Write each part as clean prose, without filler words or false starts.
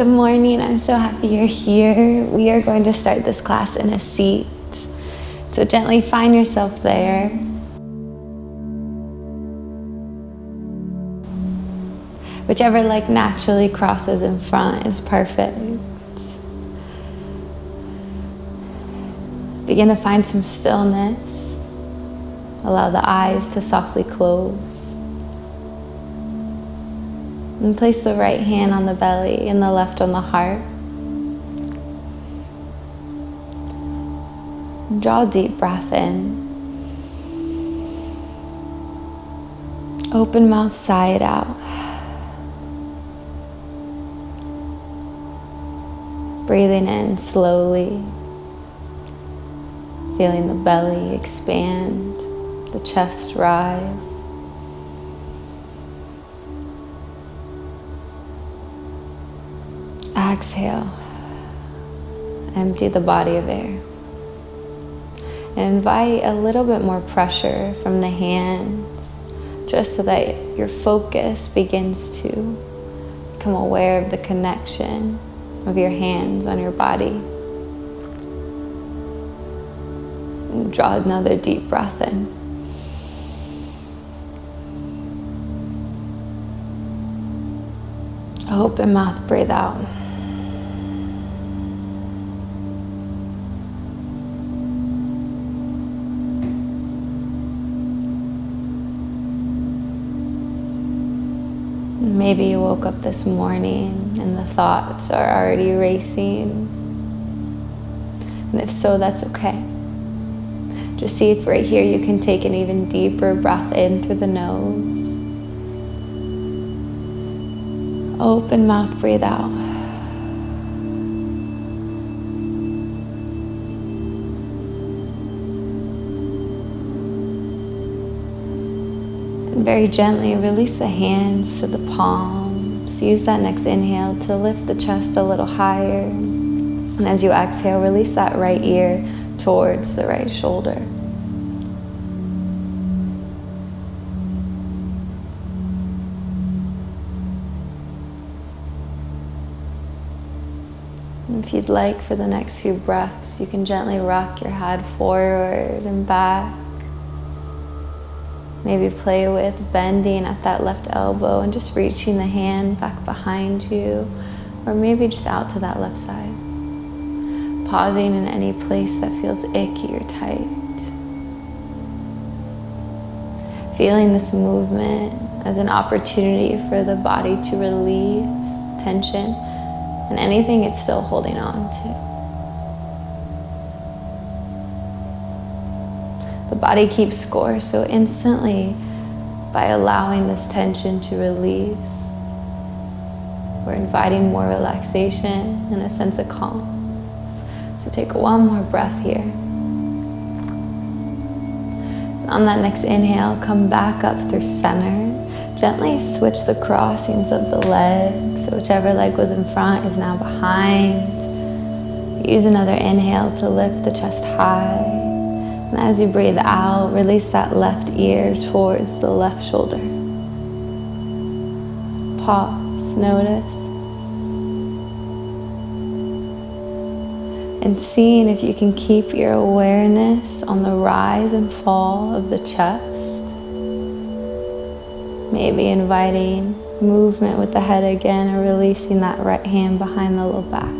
Good morning. I'm so happy you're here. We are going to start this class in a seat. So gently find yourself there. Whichever leg naturally crosses in front is perfect. Begin to find some stillness. Allow the eyes to softly close. And place the right hand on the belly and the left on the heart. And draw a deep breath in. Open mouth, sigh it out. Breathing in slowly. Feeling the belly expand, the chest rise. Exhale. Empty the body of air. And invite a little bit more pressure from the hands, just so that your focus begins to become aware of the connection of your hands on your body. And draw another deep breath in. Open mouth, breathe out. Maybe you woke up this morning and the thoughts are already racing. And if so, that's okay. Just see if right here you can take an even deeper breath in through the nose. Open mouth, breathe out. And very gently release the hands to the palms. Use that next inhale to lift the chest a little higher. And as you exhale, release that right ear towards the right shoulder. If you'd like, for the next few breaths, you can gently rock your head forward and back. Maybe play with bending at that left elbow and just reaching the hand back behind you, or maybe just out to that left side. Pausing in any place that feels icky or tight. Feeling this movement as an opportunity for the body to release tension and anything it's still holding on to. The body keeps score, so instantly, by allowing this tension to release, we're inviting more relaxation and a sense of calm. So take one more breath here. And on that next inhale, come back up through center. Gently switch the crossings of the legs. So whichever leg was in front is now behind. Use another inhale to lift the chest high. And as you breathe out, release that left ear towards the left shoulder. Pause, notice. And seeing if you can keep your awareness on the rise and fall of the chest. Maybe inviting movement with the head again and releasing that right hand behind the low back.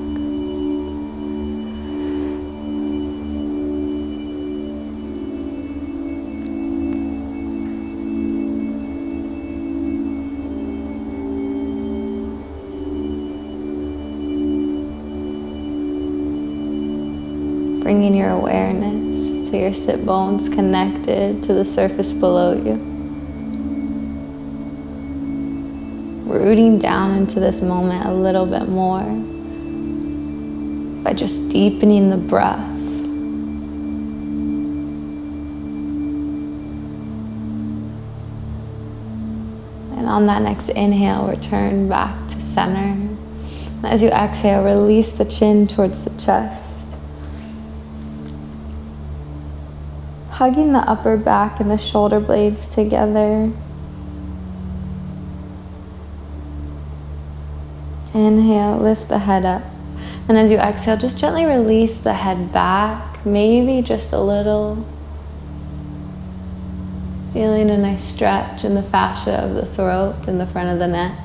Bringing your awareness to your sit bones connected to the surface below you. Rooting down into this moment a little bit more by just deepening the breath. And on that next inhale, return back to center. And as you exhale, release the chin towards the chest. Hugging the upper back and the shoulder blades together. Inhale, lift the head up. And as you exhale, just gently release the head back, maybe just a little. Feeling a nice stretch in the fascia of the throat and the front of the neck.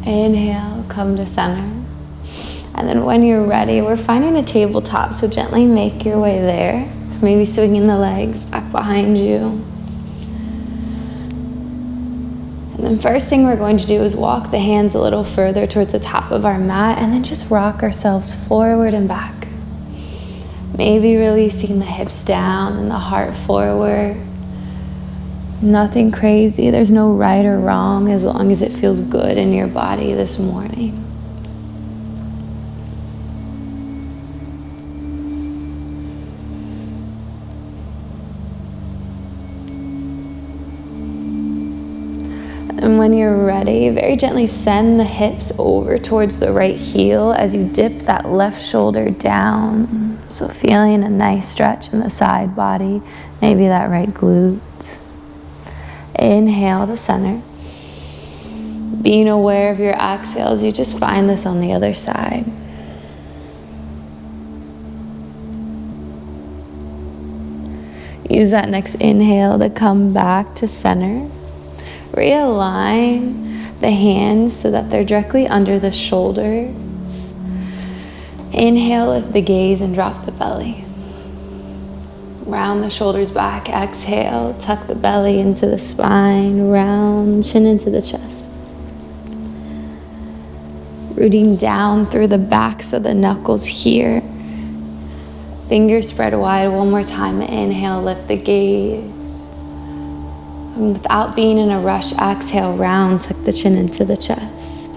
Inhale, come to center. And then when you're ready, we're finding a tabletop, so gently make your way there. Maybe swinging the legs back behind you. And then first thing we're going to do is walk the hands a little further towards the top of our mat and then just rock ourselves forward and back. Maybe releasing the hips down and the heart forward. Nothing crazy. There's no right or wrong as long as it feels good in your body this morning. And when you're ready, very gently send the hips over towards the right heel as you dip that left shoulder down. So feeling a nice stretch in the side body, maybe that right glute. Inhale to center. Being aware of your exhales, you just find this on the other side. Use that next inhale to come back to center. Realign the hands so that they're directly under the shoulders. Inhale, lift the gaze and drop the belly. Round the shoulders back. Exhale, tuck the belly into the spine. Round, chin into the chest. Rooting down through the backs of the knuckles here. Fingers spread wide. One more time. Inhale, lift the gaze. And without being in a rush, exhale, round, tuck the chin into the chest.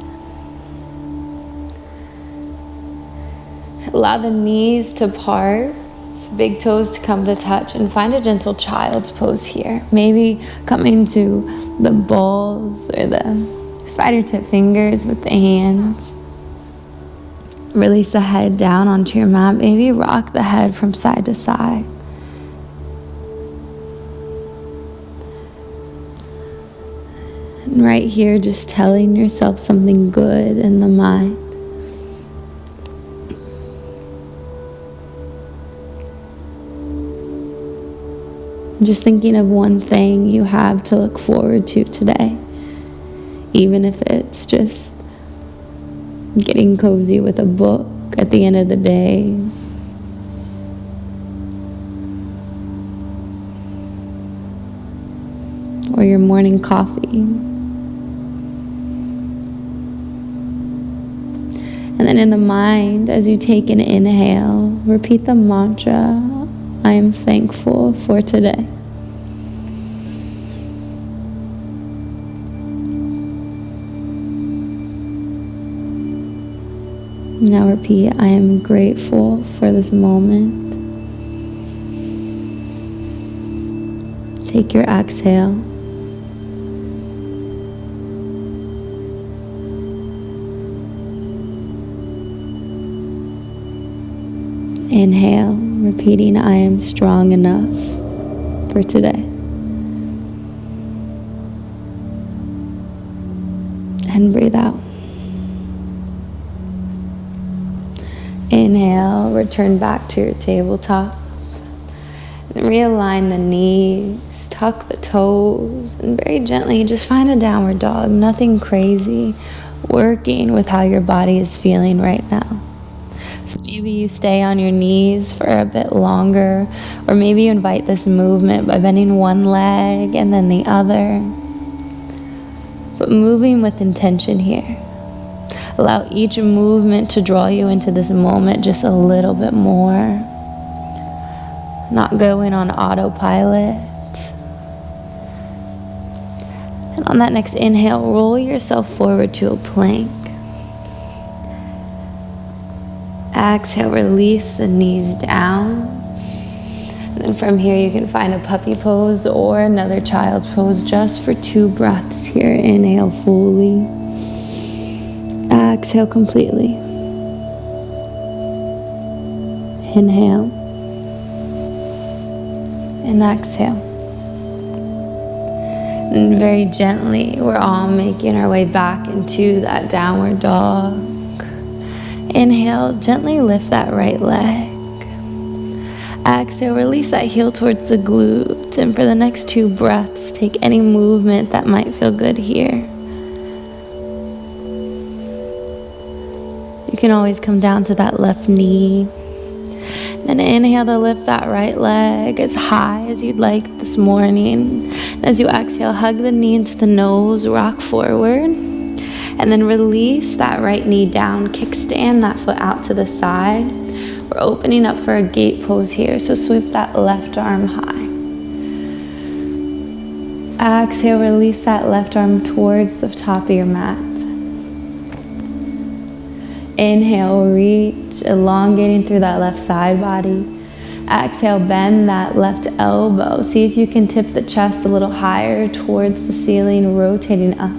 Allow the knees to part. Big toes to come to touch, and find a gentle child's pose here. Maybe coming to the balls or the spider tip fingers with the hands. Release the head down onto your mat. Maybe rock the head from side to side. And right here, just telling yourself something good in the mind. Just thinking of one thing you have to look forward to today, even if it's just getting cozy with a book at the end of the day. Or your morning coffee. And then in the mind, as you take an inhale, repeat the mantra, I am thankful for today. Now repeat, I am grateful for this moment. Take your exhale. Inhale, repeating, I am strong enough for today. And breathe out. Inhale, return back to your tabletop. And realign the knees, tuck the toes, and very gently just find a downward dog. Nothing crazy. Working with how your body is feeling right now. So maybe you stay on your knees for a bit longer, or maybe you invite this movement by bending one leg and then the other. But moving with intention here. Allow each movement to draw you into this moment just a little bit more. Not going on autopilot. And on that next inhale, roll yourself forward to a plank. Exhale, release the knees down. And then from here you can find a puppy pose or another child's pose just for 2 breaths here. Inhale fully. Exhale completely. Inhale. And exhale. And very gently, we're all making our way back into that downward dog. Inhale, gently lift that right leg. Exhale, release that heel towards the glute. And for the next 2 breaths, take any movement that might feel good here. You can always come down to that left knee. Then inhale to lift that right leg as high as you'd like this morning. And as you exhale, hug the knee into the nose, rock forward. And then release that right knee down, kickstand that foot out to the side. We're opening up for a gate pose here, so sweep that left arm high. Exhale, release that left arm towards the top of your mat. Inhale, reach, elongating through that left side body. Exhale, bend that left elbow. See if you can tip the chest a little higher towards the ceiling, rotating up.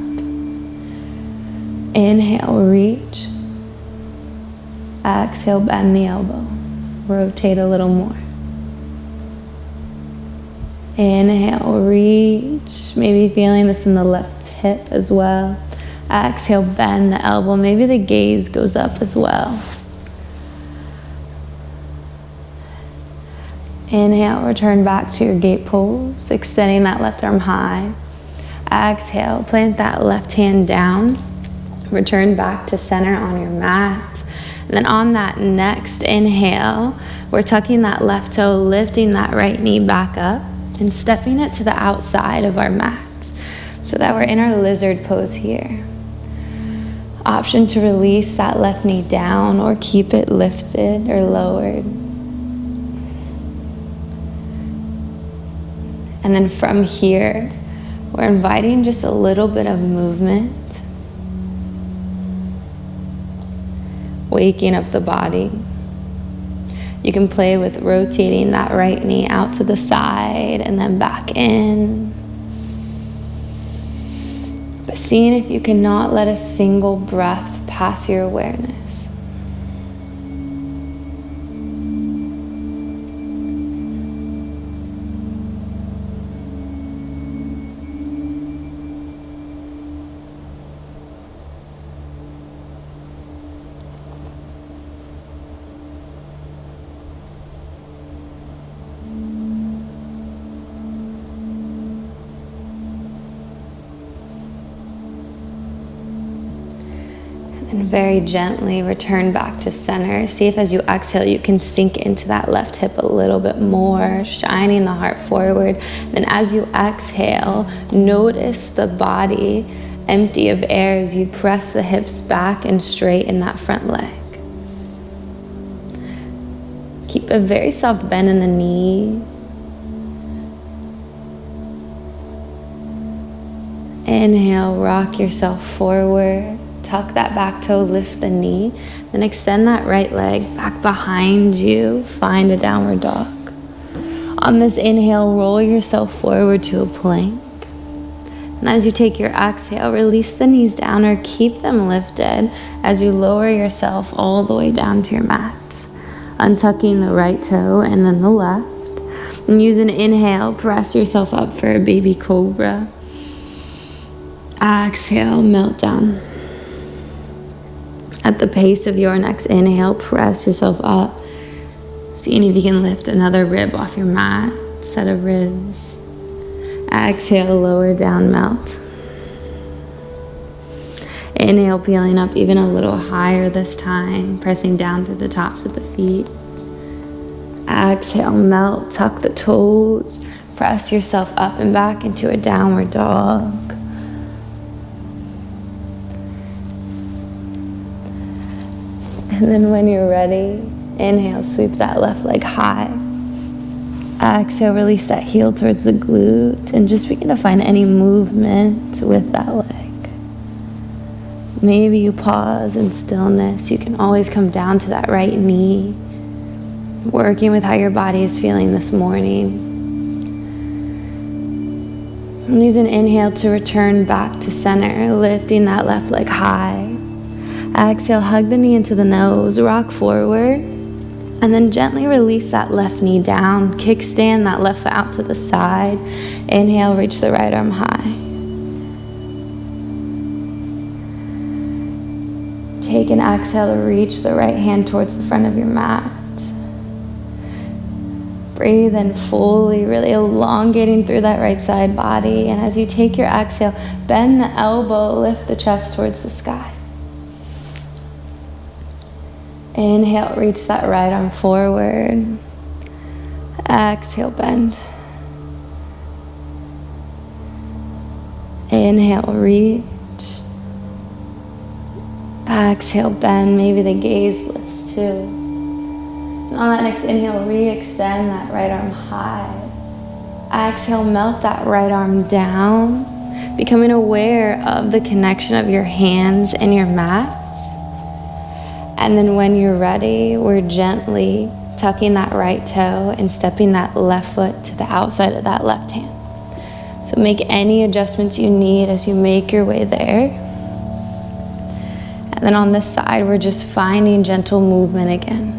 Inhale, reach. Exhale, bend the elbow. Rotate a little more. Inhale, reach. Maybe feeling this in the left hip as well. Exhale, bend the elbow. Maybe the gaze goes up as well. Inhale, return back to your gate pose, extending that left arm high. Exhale, plant that left hand down. Return back to center on your mat. And then on that next inhale, we're tucking that left toe, lifting that right knee back up and stepping it to the outside of our mat so that we're in our lizard pose here. Option to release that left knee down or keep it lifted or lowered. And then from here, we're inviting just a little bit of movement. Waking up the body. You can play with rotating that right knee out to the side and then back in. But seeing if you cannot let a single breath pass your awareness. And very gently return back to center. See if as you exhale, you can sink into that left hip a little bit more, shining the heart forward. Then as you exhale, notice the body empty of air as you press the hips back and straight in that front leg. Keep a very soft bend in the knee. Inhale, rock yourself forward. Tuck that back toe, lift the knee, then extend that right leg back behind you. Find a downward dog. On this inhale, roll yourself forward to a plank. And as you take your exhale, release the knees down or keep them lifted as you lower yourself all the way down to your mat. Untucking the right toe and then the left. And use an inhale, press yourself up for a baby cobra. Exhale, melt down. At the pace of your next inhale, press yourself up. Seeing if you can lift another rib off your mat, set of ribs. Exhale, lower down, melt. Inhale, peeling up even a little higher this time, pressing down through the tops of the feet. Exhale, melt, tuck the toes, press yourself up and back into a downward dog. And then when you're ready, inhale, sweep that left leg high. Exhale, release that heel towards the glute and just begin to find any movement with that leg. Maybe you pause in stillness. You can always come down to that right knee, working with how your body is feeling this morning. And use an inhale to return back to center, lifting that left leg high. Exhale, hug the knee into the nose, rock forward. And then gently release that left knee down. Kickstand that left foot out to the side. Inhale, reach the right arm high. Take an exhale to reach the right hand towards the front of your mat. Breathe in fully, really elongating through that right side body. And as you take your exhale, bend the elbow, lift the chest towards the sky. Inhale, reach that right arm forward. Exhale, bend. Inhale, reach. Exhale, bend. Maybe the gaze lifts too. And on that next inhale, re-extend that right arm high. Exhale, melt that right arm down, becoming aware of the connection of your hands and your mat. And then when you're ready, we're gently tucking that right toe and stepping that left foot to the outside of that left hand. So make any adjustments you need as you make your way there. And then on this side, we're just finding gentle movement again.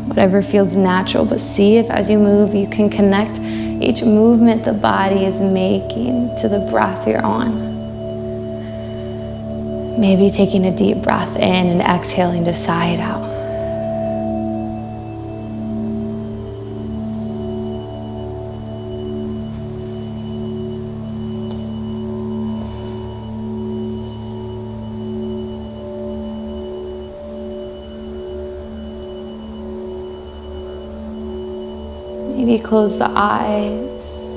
Whatever feels natural, but see if as you move, you can connect each movement the body is making to the breath you're on. Maybe taking a deep breath in and exhaling to sigh it out. Maybe close the eyes.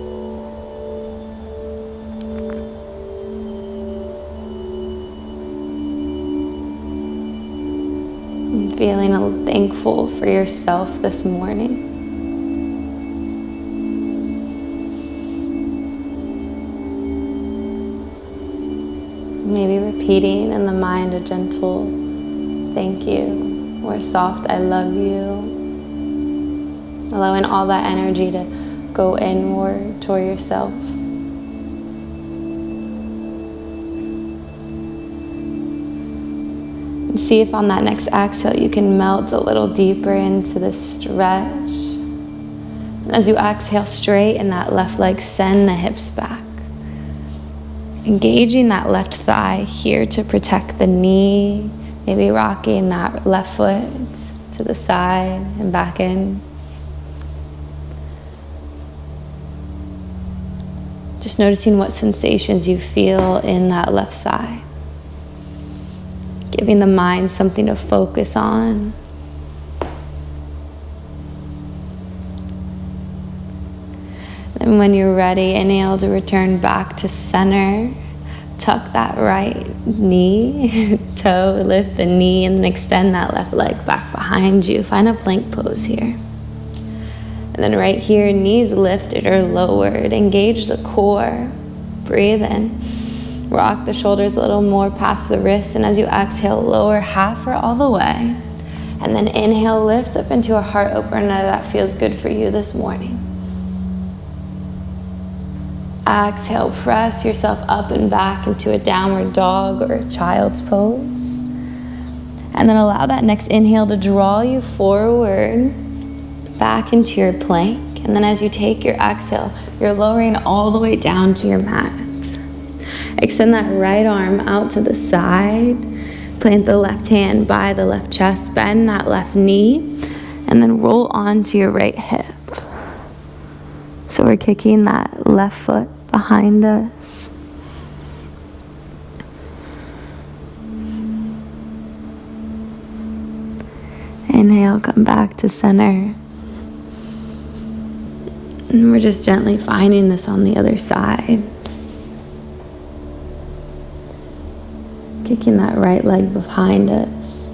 Feeling thankful for yourself this morning. Maybe repeating in the mind a gentle thank you or soft I love you. Allowing all that energy to go inward toward yourself. And see if on that next exhale you can melt a little deeper into this stretch. And as you exhale, straighten that left leg, send the hips back. Engaging that left thigh here to protect the knee. Maybe rocking that left foot to the side and back in. Just noticing what sensations you feel in that left side. Giving the mind something to focus on. And when you're ready, inhale to return back to center. Tuck that right knee, toe, lift the knee, and then extend that left leg back behind you. Find a plank pose here. And then right here, knees lifted or lowered. Engage the core. Breathe in. Rock the shoulders a little more past the wrists. And as you exhale, lower half or all the way. And then inhale, lift up into a heart opener that feels good for you this morning. Exhale, press yourself up and back into a downward dog or a child's pose. And then allow that next inhale to draw you forward back into your plank. And then as you take your exhale, you're lowering all the way down to your mat. Extend that right arm out to the side. Plant the left hand by the left chest. Bend that left knee. And then roll onto your right hip. So we're kicking that left foot behind us. Inhale, come back to center. And we're just gently finding this on the other side. Kicking that right leg behind us.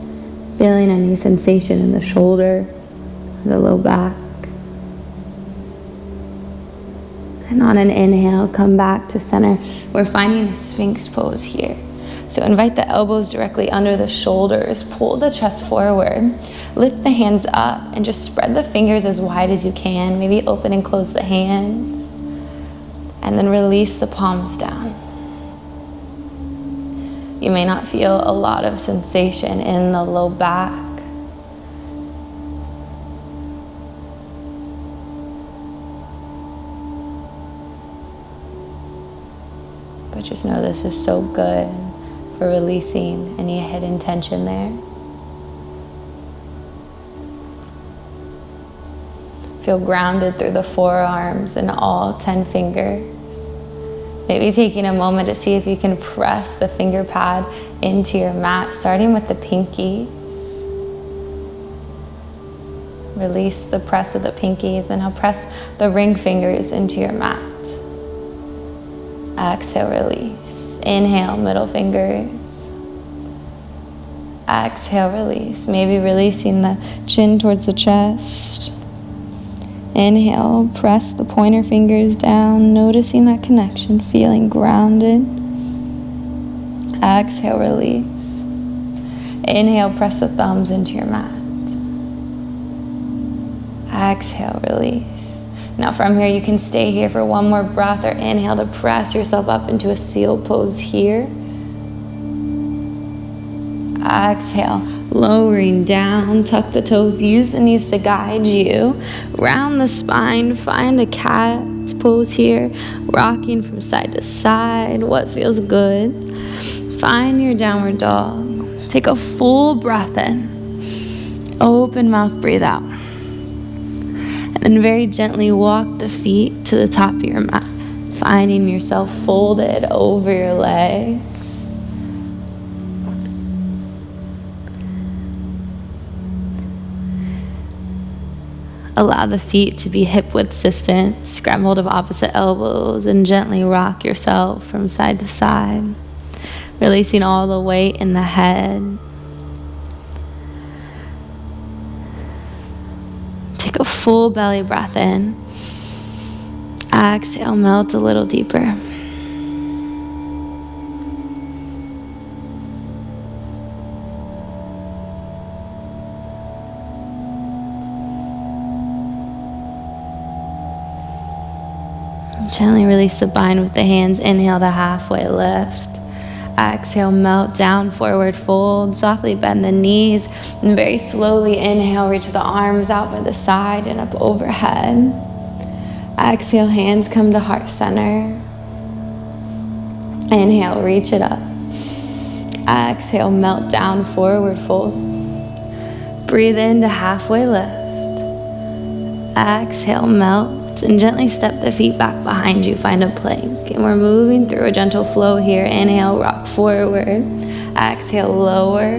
Feeling any sensation in the shoulder, the low back. And on an inhale, come back to center. We're finding a Sphinx pose here. So invite the elbows directly under the shoulders. Pull the chest forward. Lift the hands up and just spread the fingers as wide as you can. Maybe open and close the hands. And then release the palms down. You may not feel a lot of sensation in the low back. but just know this is so good for releasing any hidden tension there. Feel grounded through the forearms and all 10 fingers. Maybe taking a moment to see if you can press the finger pad into your mat, starting with the pinkies. Release the press of the pinkies, and now press the ring fingers into your mat. Exhale, release. Inhale, middle fingers. Exhale, release. Maybe releasing the chin towards the chest. Inhale, press the pointer fingers down, noticing that connection, feeling grounded. Exhale, release. Inhale, press the thumbs into your mat. Exhale, release. Now from here, you can stay here for one more breath, or inhale to press yourself up into a seal pose here. Exhale, lowering down, tuck the toes, use the knees to guide you. Round the spine, find a cat pose here, rocking from side to side, what feels good. Find your downward dog. Take a full breath in. Open mouth, breathe out. And then very gently walk the feet to the top of your mat, finding yourself folded over your legs. Allow the feet to be hip-width distance. Grab hold of opposite elbows and gently rock yourself from side to side, releasing all the weight in the head. Take a full belly breath in. Exhale, melt a little deeper. Gently release the bind with the hands. Inhale to halfway lift. Exhale, melt down, forward fold. Softly bend the knees, and very slowly inhale, reach the arms out by the side and up overhead. Exhale, hands come to heart center. Inhale, reach it up. Exhale, melt down, forward fold. Breathe into halfway lift. Exhale, melt. And gently step the feet back behind you, find a plank. And we're moving through a gentle flow here. Inhale, rock forward. Exhale, lower.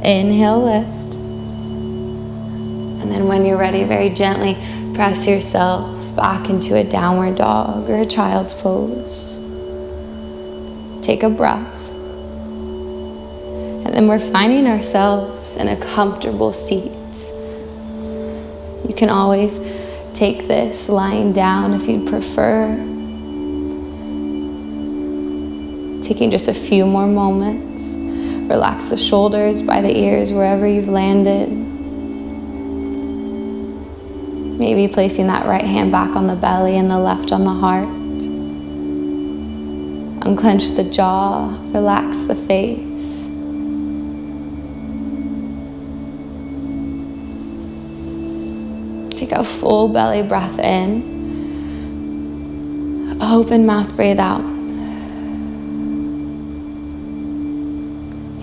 Inhale, lift. And then when you're ready, very gently press yourself back into a downward dog or a child's pose. Take a breath. And then we're finding ourselves in a comfortable seat. You can always take this lying down if you'd prefer. Taking just a few more moments. Relax the shoulders by the ears wherever you've landed. Maybe placing that right hand back on the belly and the left on the heart. Unclench the jaw, relax the face. Take a full belly breath in. Open mouth, breathe out.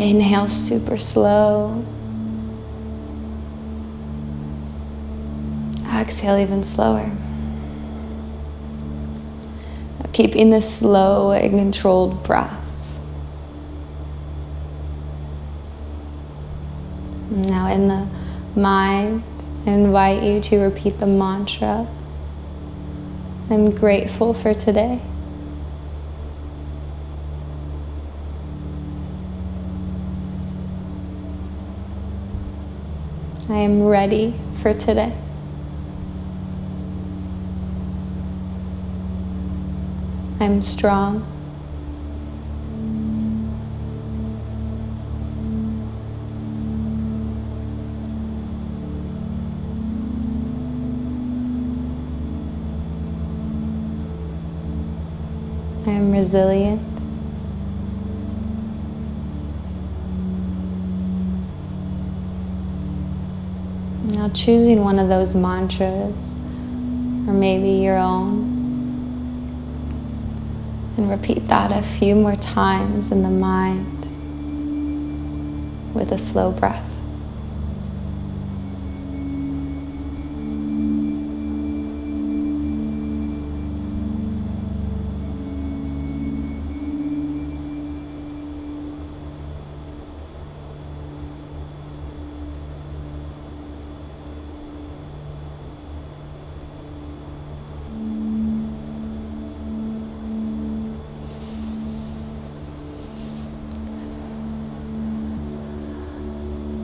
Inhale super slow. Exhale even slower. Keeping this slow and controlled breath. Now in the mind, I invite you to repeat the mantra. I'm grateful for today. I am ready for today. I'm strong. I am resilient. Now choosing one of those mantras, or maybe your own. And repeat that a few more times in the mind with a slow breath.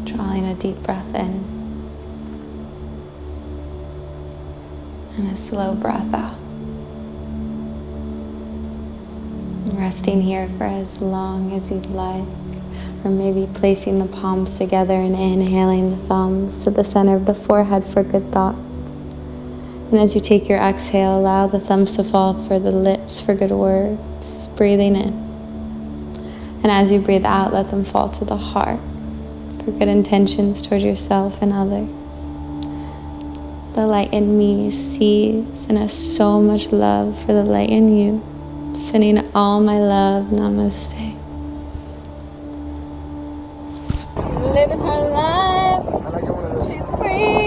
Drawing a deep breath in and a slow breath out. Resting here for as long as you'd like, or maybe placing the palms together and inhaling the thumbs to the center of the forehead for good thoughts. And as you take your exhale, allow the thumbs to fall for the lips for good words, breathing in. And as you breathe out, let them fall to the heart for good intentions toward yourself and others. The light in me sees and has so much love for the light in you. Sending all my love. Namaste. Living her life. She's free.